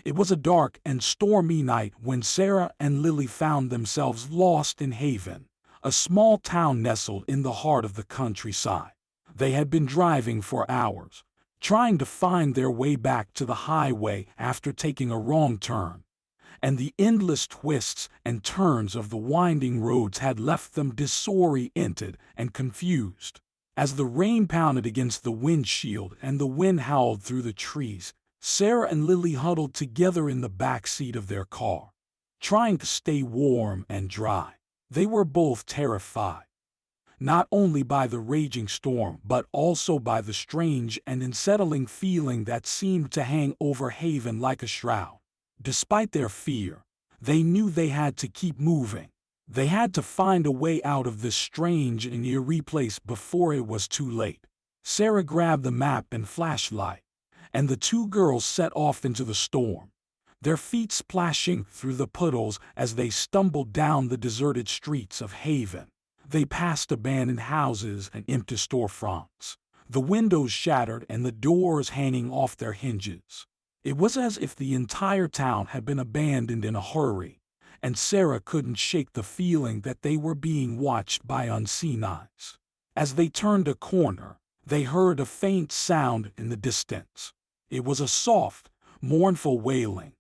It was a dark and stormy night when Sarah and Lily found themselves lost in Haven, a small town nestled in the heart of the countryside. They had been driving for hours, trying to find their way back to the highway after taking a wrong turn, and the endless twists and turns of the winding roads had left them disoriented and confused. As the rain pounded against the windshield and the wind howled through the trees, Sarah and Lily huddled together in the back seat of their car, trying to stay warm and dry. They were both terrified, not only by the raging storm but also by the strange and unsettling feeling that seemed to hang over Haven like a shroud. Despite their fear, they knew they had to keep moving. They had to find a way out of this strange and eerie place before it was too late. Sarah grabbed the map and flashlight, and the two girls set off into the storm, their feet splashing through the puddles as they stumbled down the deserted streets of Haven. They passed abandoned houses and empty storefronts, the windows shattered and the doors hanging off their hinges. It was as if the entire town had been abandoned in a hurry, and Sarah couldn't shake the feeling that they were being watched by unseen eyes. As they turned a corner, they heard a faint sound in the distance. It was a soft, mournful wailing,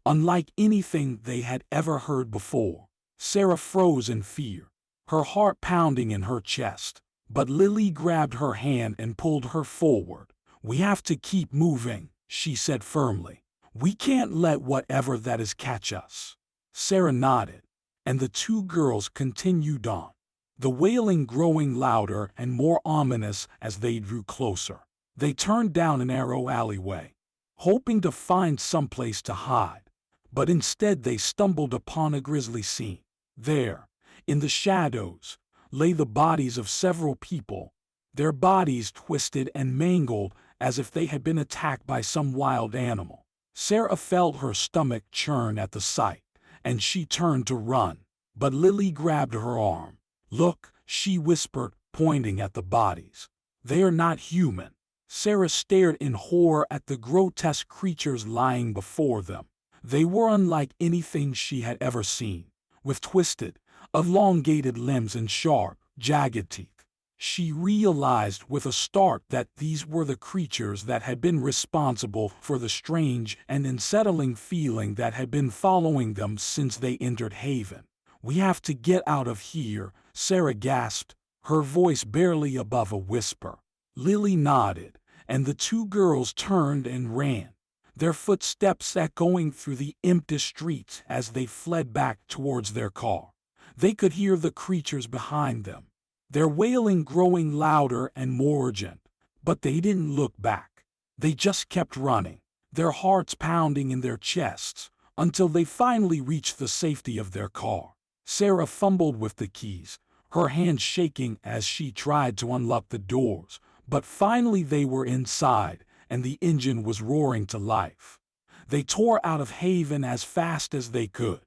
unlike anything they had ever heard before. Sarah froze in fear, her heart pounding in her chest, but Lily grabbed her hand and pulled her forward. "We have to keep moving," she said firmly. "We can't let whatever that is catch us." Sarah nodded, and the two girls continued on, the wailing growing louder and more ominous as they drew closer. They turned down a narrow alleyway, hoping to find some place to hide, but instead they stumbled upon a grisly scene. There, in the shadows, lay the bodies of several people, their bodies twisted and mangled as if they had been attacked by some wild animal. Sarah felt her stomach churn at the sight, and she turned to run, but Lily grabbed her arm. "Look," she whispered, pointing at the bodies. "They are not human." Sarah stared in horror at the grotesque creatures lying before them. They were unlike anything she had ever seen, with twisted, elongated limbs and sharp, jagged teeth. She realized with a start that these were the creatures that had been responsible for the strange and unsettling feeling that had been following them since they entered Haven. "We have to get out of here," Sarah gasped, her voice barely above a whisper. Lily nodded, and the two girls turned and ran, their footsteps echoing through the empty streets as they fled back towards their car. They could hear the creatures behind them, their wailing growing louder and more urgent, but they didn't look back. They just kept running, their hearts pounding in their chests, until they finally reached the safety of their car. Sarah fumbled with the keys, her hands shaking as she tried to unlock the doors, but finally they were inside, and the engine was roaring to life. They tore out of Haven as fast as they could,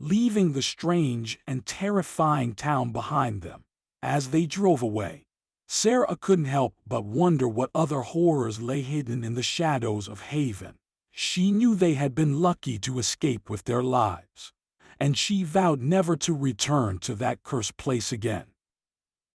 leaving the strange and terrifying town behind them. As they drove away, Sarah couldn't help but wonder what other horrors lay hidden in the shadows of Haven. She knew they had been lucky to escape with their lives, and she vowed never to return to that cursed place again.